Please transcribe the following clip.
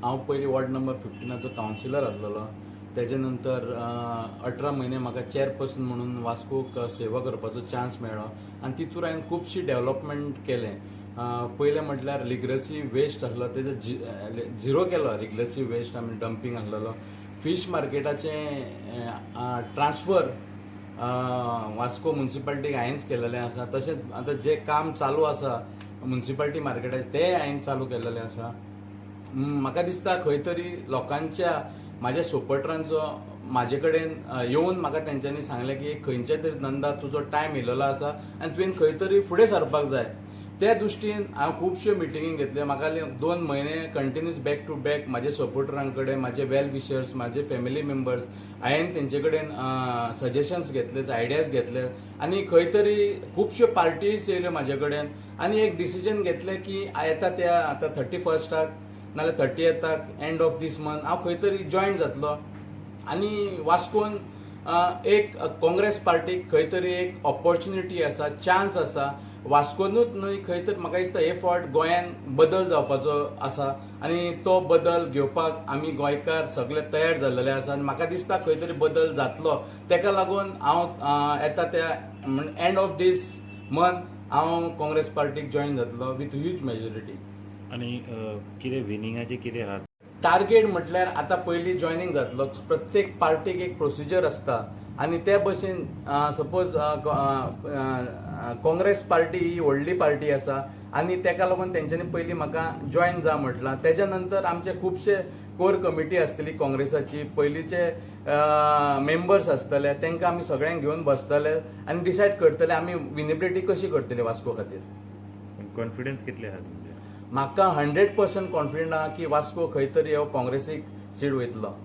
हांव पयलीं ward number 15 councillor आसलेलो. तेजे नंतर 18 म्हयने म्हाका चेअरपर्सन म्हणून वास्कोक सेवा करपाचो चान्स मेळ्ळो आनी तितूर हांवें खुबशी डेव्हलपमेंट केलें. पयलें म्हटल्यार लिग्रसी वेस्ट आसलो तेजो झिरो केलो. लिग्रसी वेस्ट आमी डंपींग आसलेलो. फीश मार्केटाचें ट्रान्सफर वास्को म्युनिसिपालिटीक हांवेंच केलेलें आसा. तशेंच आतां जें काम चालू आसा म्युनिसिपालिटी मार्केटाचें तें हांवें चालू केलेलें आसा. म्हाका दिसता खंय तरी लोकांच्या म्हाज्या सपोर्टरांचो म्हाजे कडेन येवन म्हाका तेंच्यांनी सांगलें की खंयच्या तरी नंदा तुजो टायम येयलेलो आसा आनी तुवें खंय तरी फुडें सरपाक जाय. त्या दृश्टीन हांव खुबश्यो मिटिंगी घेतल्यो. म्हाका 2 म्हयने कंटिन्यूस बॅक टू बॅक म्हाजे सपोर्टरां कडेन, म्हाजे वेल विशर्स, म्हाजे फॅमिली मेंबर्स, हांवें तेंचे कडेन सजेशन्स घेतले, आयडियाज घेतले आनी खंय तरी खुबश्यो पार्टीज येयल्यो म्हाजे कडेन आनी एक डिसिजन घेतलें की येता त्या आतां 31 नाल्यार 30th end of these month हांव खंय तरी जॉयन जातलो आनी वास्कोन एक काँग्रेस पार्टीक खंय तरी एक ऑपॉर्च्युनिटी आसा, चान्स आसा. वास्कोनूच न्हय खंय तर म्हाका दिसता हे फावट गोंयान बदल जावपाचो आसा आनी तो बदल घेवपाक आमी गोंयकार सगळे तयार जाल्लेले आसा आनी म्हाका दिसता खंय तरी बदल जातलो. तेका लागून हांव येता त्या एंड ऑफ दीस मंथ हांव काँग्रेस पार्टीक जॉयन जातलो विथ ह्यूज मेजॉरिटी. आनी कितें विनिंगाचे कितें आहा? टार्गेट म्हटल्यार आतां पयलीं जॉयनिंग जातलो. प्रत्येक पार्टीक एक प्रोसिजर आसता आनी त्या भशेन सपोज काँग्रेस पार्टी ही व्हडली पार्टी आसा आनी तेका लागून तेंच्यांनी पयलीं म्हाका जॉयन जा म्हटलां. तेज्या नंतर आमचे खुबशे कोर कमिटी आसतली काँग्रेसाची, पयलींचे मेंबर्स आसतले, तांकां आमी सगळ्यांक घेवन बसतले आनी डिसायड करतले आमी विनेबिलिटी कशी करतली वास्को खातीर. कॉन्फिडन्स कितले आहा तुमचे? म्हाका 100% कॉन्फिडंट आहा की वास्को खंय तरी हो काँग्रेसीक सीट वयतलो.